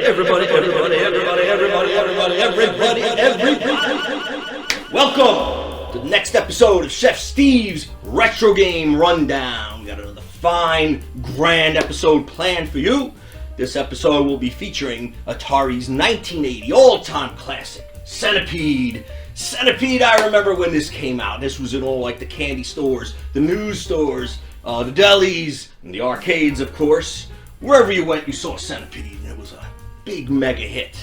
Welcome to the next episode of Chef Steve's Retro Game Rundown. We got another fine, grand episode planned for you. This episode will be featuring Atari's 1980 all-time classic, Centipede. Centipede, I remember when this came out. This was in all like the candy stores, the news stores, the delis, and the arcades, of course. Wherever you went, you saw Centipede, and it was a big mega hit.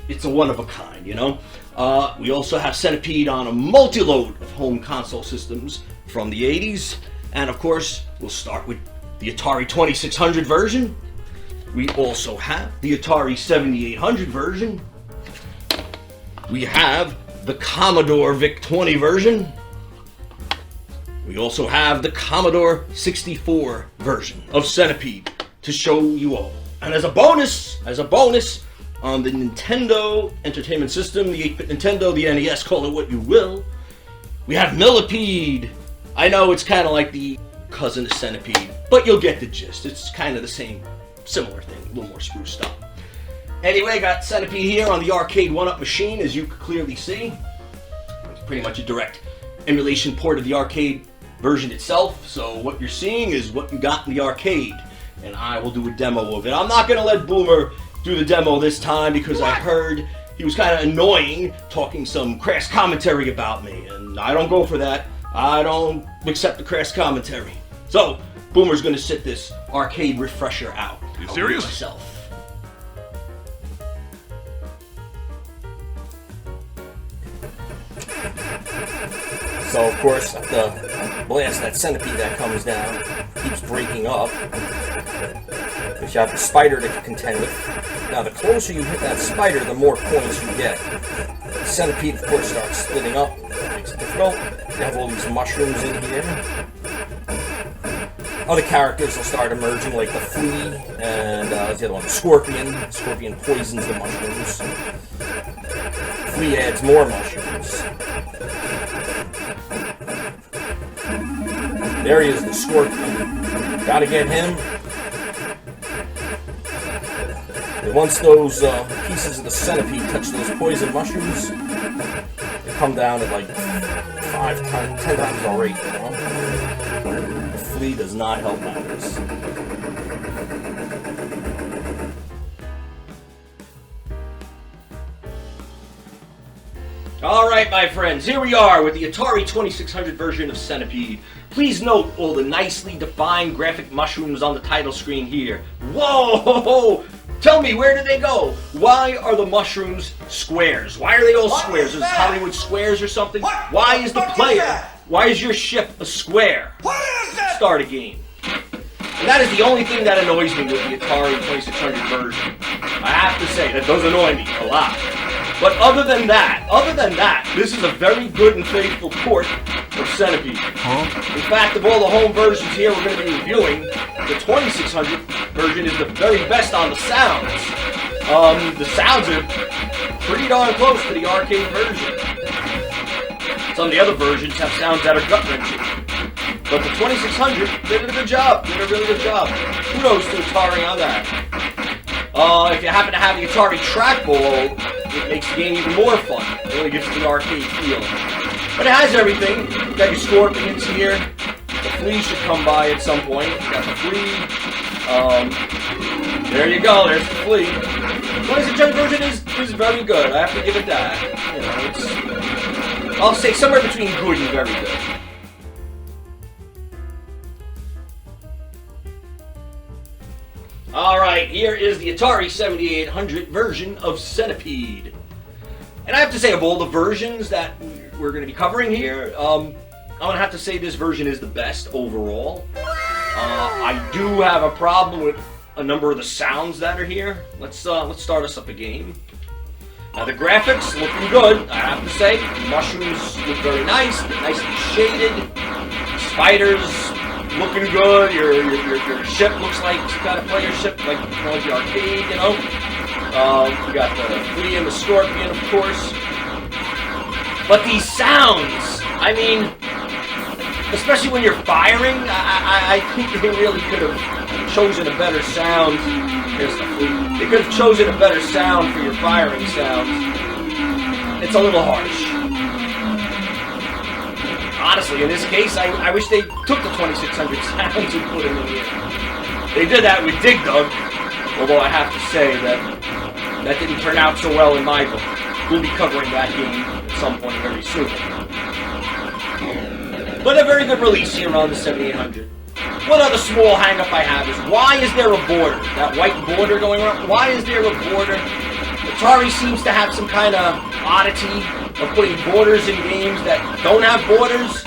It's a one-of-a-kind, you know? We also have Centipede on a multi-load of home console systems from the 80s. And of course, we'll start with the Atari 2600 version. We also have the Atari 7800 version. We have the Commodore VIC-20 version. We also have the Commodore 64 version of Centipede to show you all. And as a bonus, on the Nintendo Entertainment System, the 8-bit Nintendo, the NES, call it what you will, we have Millipede. I know it's kind of like the cousin of Centipede, but you'll get the gist. It's kind of the same, similar thing, a little more spruced up. Anyway, got Centipede here on the arcade 1-up machine, as you can clearly see. It's pretty much a direct emulation port of the arcade version itself, so what you're seeing is what you got in the arcade, and I will do a demo of it. I'm not going to let Boomer do the demo this time because I heard he was kind of annoying, talking some crass commentary about me, and I don't go for that. I don't accept the crass commentary. So, Boomer's going to sit this arcade refresher out. You serious? Myself. So, of course, the blast, that centipede that comes down, keeps breaking up. Because you have the spider to contend with. Now, the closer you hit that spider, the more points you get. The centipede, of course, starts splitting up. It makes it difficult. You have all these mushrooms in here. Other characters will start emerging, like the flea, and the other one, the scorpion. The scorpion poisons the mushrooms. The flea adds more mushrooms. There he is, the scorpion. Gotta get him. And once those pieces of the centipede touch those poison mushrooms, they come down at like 10 times our rate, you know? The flea does not help matters. Alright, my friends, here we are with the Atari 2600 version of Centipede. Please note all the nicely defined graphic mushrooms on the title screen here. Whoa! Tell me, where did they go? Why are the mushrooms squares? Why are they all squares? Is Hollywood squares or something? Why is the player? Why is your ship a square? Start a game. And that is the only thing that annoys me with the Atari 2600 version. I have to say, that does annoy me a lot. But other than that, this is a very good and faithful port of Centipede. In fact, of all the home versions here we're going to be reviewing, the 2600 version is the very best on the sounds. The sounds are pretty darn close to the arcade version. Some of the other versions have sounds that are gut-wrenching. But the 2600 did a good job, did a really good job. Kudos to Atari on that. If you happen to have the Atari trackball, it makes the game even more fun. It really gives it the arcade feel. But it has everything. You got your scorpions here. The flea should come by at some point. You got the flea. There you go. There's the flea. The 2600 version is very good. I have to give it that. You know, it's, I'll say somewhere between good and very good. Alright, here is the Atari 7800 version of Centipede. And I have to say, of all the versions that we're going to be covering here, I'm going to have to say this version is the best overall. I do have a problem with a number of the sounds that are here. Let's start us up a game. Now the graphics looking good, I have to say. The mushrooms look very nice, they're nicely shaded. Spiders looking good. Your ship looks like you got to play your ship like the arcade, you know. You got the flea and the scorpion, of course. But these sounds, I mean, especially when you're firing, I think they really could have chosen a better sound Here's the flea. They could have chosen a better sound for your firing sounds. It's a little harsh. Honestly, in this case, I wish they took the 2600 sounds and put them in here. They did that with Dig Dug, although I have to say that didn't turn out so well in my book. We'll be covering that game at some point very soon. But a very good release here on the 7800. One other small hang-up I have is, why is there a border? That white border going around? Why is there a border? Atari seems to have some kind of oddity of putting borders in games that don't have borders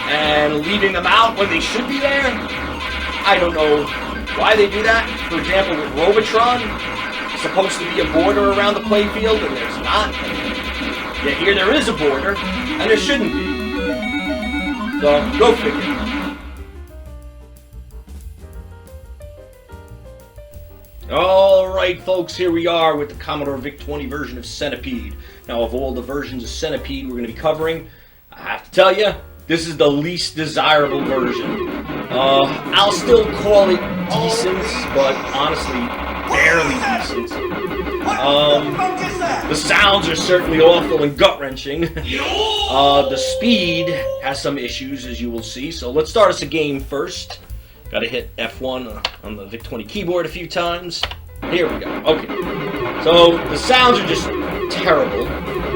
and leaving them out when they should be there. I don't know why they do that. For example, with Robotron, it's supposed to be a border around the playfield, and there's not. Yet here there is a border, and there shouldn't be. So, go figure. Alright folks, here we are with the Commodore VIC-20 version of Centipede. Now, of all the versions of Centipede we're going to be covering, I have to tell you, this is the least desirable version. I'll still call it decent, but honestly, barely decent. The sounds are certainly awful and gut-wrenching. The speed has some issues, as you will see, so let's start us a game first. Gotta hit F1 on the VIC-20 keyboard a few times. Here we go. Okay. So, the sounds are just terrible.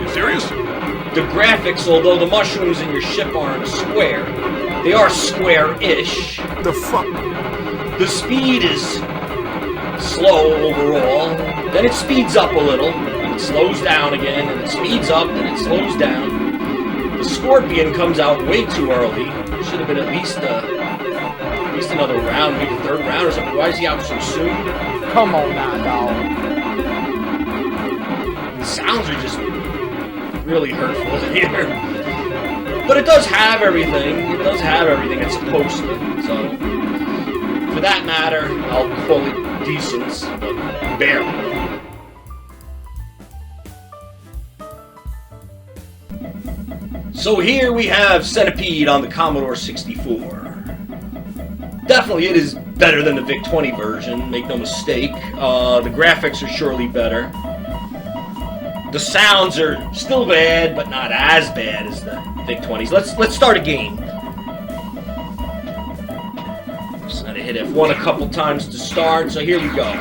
You serious? The graphics, although the mushrooms in your ship aren't a square, they are square-ish. The fuck? The speed is slow overall. Then it speeds up a little, and it slows down again, and it speeds up, and it slows down. The Scorpion comes out way too early. Should have been at least another round, maybe third round or something. Why is he out so soon? Come on now, dog. The sounds are just really hurtful here. But it does have everything. It does have everything it's supposed to. So, for that matter, I'll call it decent, but barely. So here we have Centipede on the Commodore 64. Definitely, it is better than the VIC-20 version, make no mistake. The graphics are surely better. The sounds are still bad, but not as bad as the VIC-20s. Let's start a game. Just gotta hit F1 a couple times to start, so here we go.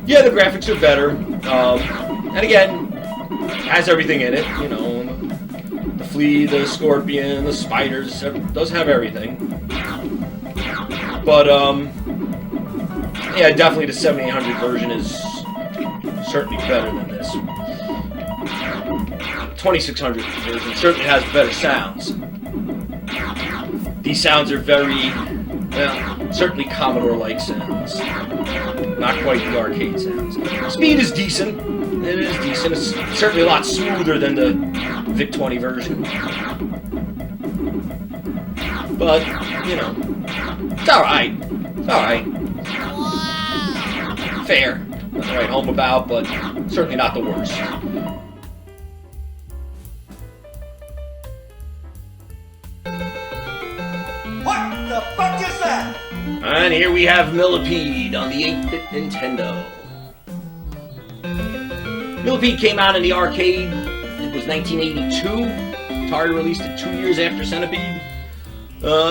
Yeah, the graphics are better. And again, it has everything in it, you know. The flea, the scorpion, the spiders, it does have everything. But, yeah, definitely the 7800 version is certainly better than this. 2600 version certainly has better sounds. These sounds are very, well, certainly Commodore-like sounds. Not quite the arcade sounds. Speed is decent. It is decent. It's certainly a lot smoother than the VIC-20 version. But, you know, it's alright. It's alright. Fair. Nothing to write home about, but certainly not the worst. What the fuck is that? And here we have Millipede on the 8-bit Nintendo. Millipede came out in the arcade. It was 1982. Atari released it 2 years after Centipede.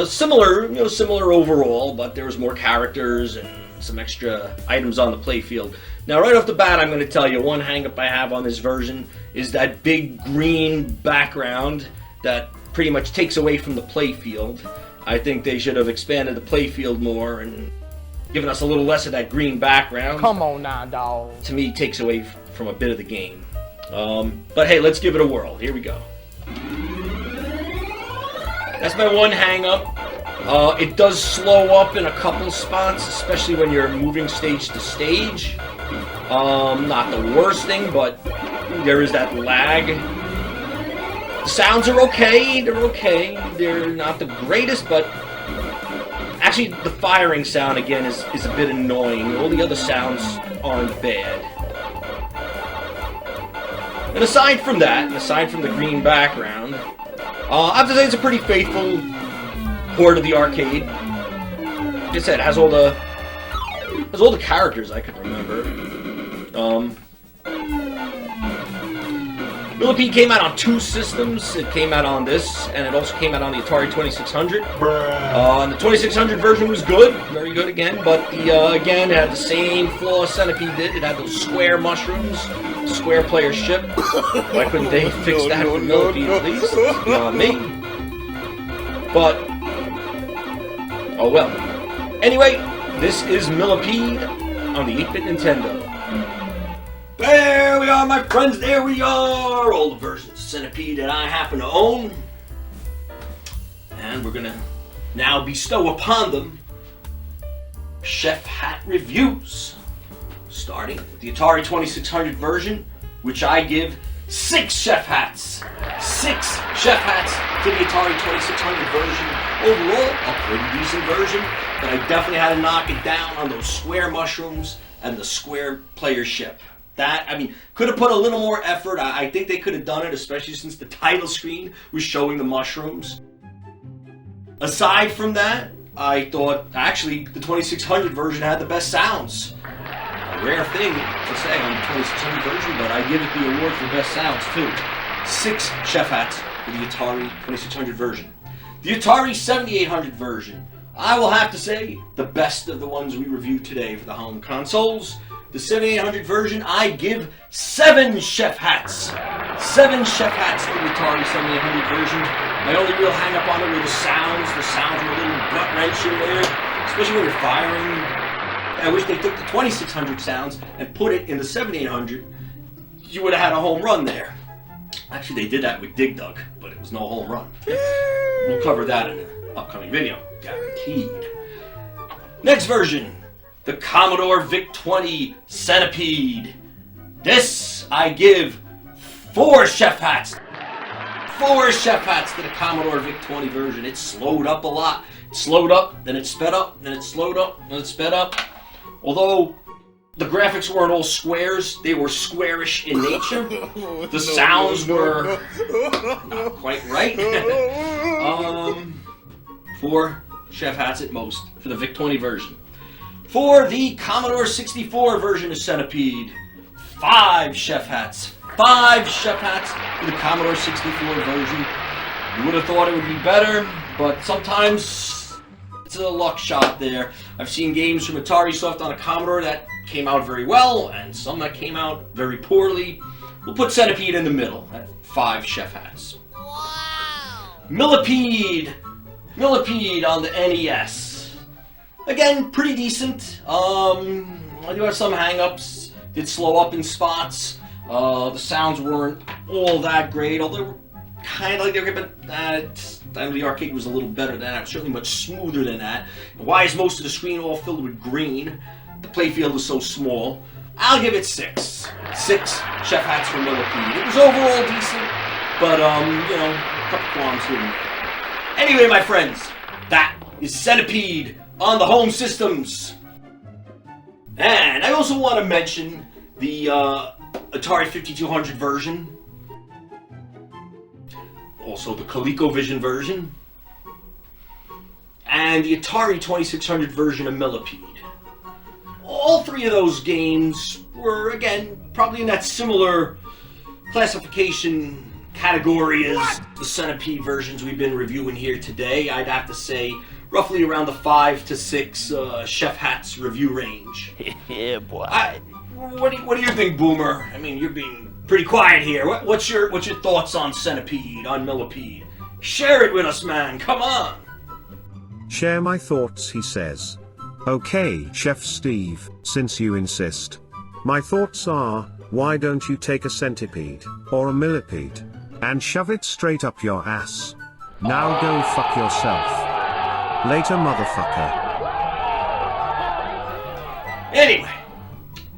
Similar overall, but there was more characters and some extra items on the playfield. Now, right off the bat, I'm going to tell you one hang-up I have on this version is that big green background that pretty much takes away from the playfield. I think they should have expanded the playfield more and given us a little less of that green background. Come on now, dog. To me, takes away from a bit of the game. But hey, let's give it a whirl. Here we go. That's my one hang-up. It does slow up in a couple spots, especially when you're moving stage to stage. Not the worst thing, but there is that lag. The sounds are okay. They're okay. They're not the greatest, but actually the firing sound, again, is a bit annoying. All the other sounds aren't bad. And aside from that, and aside from the green background, I have to say it's a pretty faithful port of the arcade. Like I said, it has all the That's all the characters I can remember. Millipede came out on 2 systems. It came out on this, and it also came out on the Atari 2600. And the 2600 version was good, very good again, but again, it had the same flaw Centipede did. It had those square mushrooms, square player ship. Why couldn't they fix that for Millipede at least? Beyond me. But, oh well. Anyway, this is Millipede on the 8-bit Nintendo. There we are, my friends, there we are! All the versions of Centipede that I happen to own. And we're gonna now bestow upon them Chef Hat reviews. Starting with the Atari 2600 version, which I give 6 Chef Hats. 6 Chef Hats to the Atari 2600 version. Overall, a pretty decent version, but I definitely had to knock it down on those square mushrooms and the square player ship. That, I mean, could have put a little more effort. I think they could have done it, especially since the title screen was showing the mushrooms. Aside from that, I thought, actually, the 2600 version had the best sounds. A rare thing to say on the 2600 version, but I give it the award for best sounds, too. 6 Chef Hats for the Atari 2600 version. The Atari 7800 version, I will have to say, the best of the ones we reviewed today for the home consoles. The 7800 version, I give 7 Chef Hats. 7 Chef Hats to the Atari 7800 version. My only real hang-up on it were the sounds. The sounds were a little gut-wrenching there, especially when you're firing. I wish they took the 2600 sounds and put it in the 7800. You would have had a home run there. Actually, they did that with Dig Dug, but it was no home run. We'll cover that in an upcoming video, guaranteed. Next version. The Commodore VIC-20 Centipede. This I give 4 Chef Hats. 4 Chef Hats to the Commodore VIC-20 version. It slowed up a lot. It slowed up, then it sped up, then it slowed up, then it sped up. Although the graphics weren't all squares, they were squarish in nature. The sounds were not quite right. 4 Chef Hats at most for the VIC-20 version. For the Commodore 64 version of Centipede, 5 Chef Hats. 5 Chef Hats for the Commodore 64 version. You would have thought it would be better, but sometimes it's a luck shot there. I've seen games from Atari Soft on a Commodore that came out very well, and some that came out very poorly. We'll put Centipede in the middle at 5 Chef Hats. Wow! Millipede! Millipede on the NES. Again, pretty decent. I do have some hang-ups. Did slow up in spots. The sounds weren't all that great, although they were kind of like they were, but the arcade was a little better than that. It was certainly much smoother than that. Why is most of the screen all filled with green? The playfield is so small. I'll give it 6. 6 Chef Hats for Millipede. It was overall decent, but you know, a couple qualms here and there. Anyway, my friends, that is Centipede on the home systems. And I also want to mention the Atari 5200 version, also the ColecoVision version, and the Atari 2600 version of Millipede. All 3 of those games were, again, probably in that similar classification category as the Centipede versions we've been reviewing here today. I'd have to say roughly around the 5 to 6 Chef Hats review range. Yeah, boy. What do you think, Boomer? I mean, you're being pretty quiet here. What's your thoughts on Centipede, on Millipede? Share it with us, man. Come on. Share my thoughts, he says. Okay, Chef Steve, since you insist. My thoughts are, why don't you take a Centipede, or a Millipede, and shove it straight up your ass? Now go fuck yourself. Later, motherfucker. Anyway,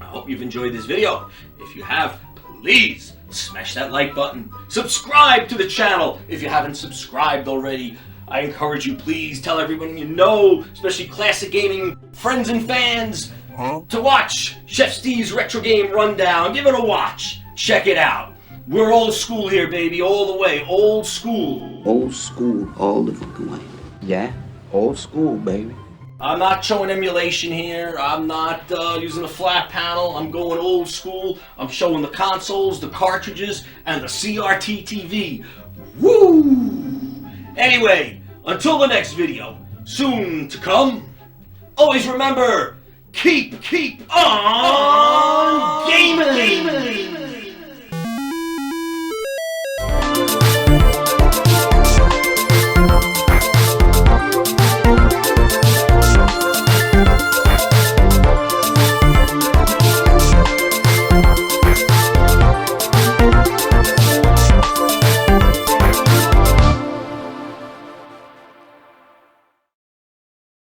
I hope you've enjoyed this video. If you have, please smash that like button. Subscribe to the channel if you haven't subscribed already. I encourage you, please tell everyone you know, especially classic gaming friends and fans, to watch Chef Steve's Retro Game Rundown. Give it a watch. Check it out. We're old school here, baby, all the way. Old school. Old school all the fucking way. Yeah, old school, baby. I'm not showing emulation here. I'm not using a flat panel. I'm going old school. I'm showing the consoles, the cartridges, and the CRT TV. Woo! Anyway, until the next video, soon to come, always remember, keep on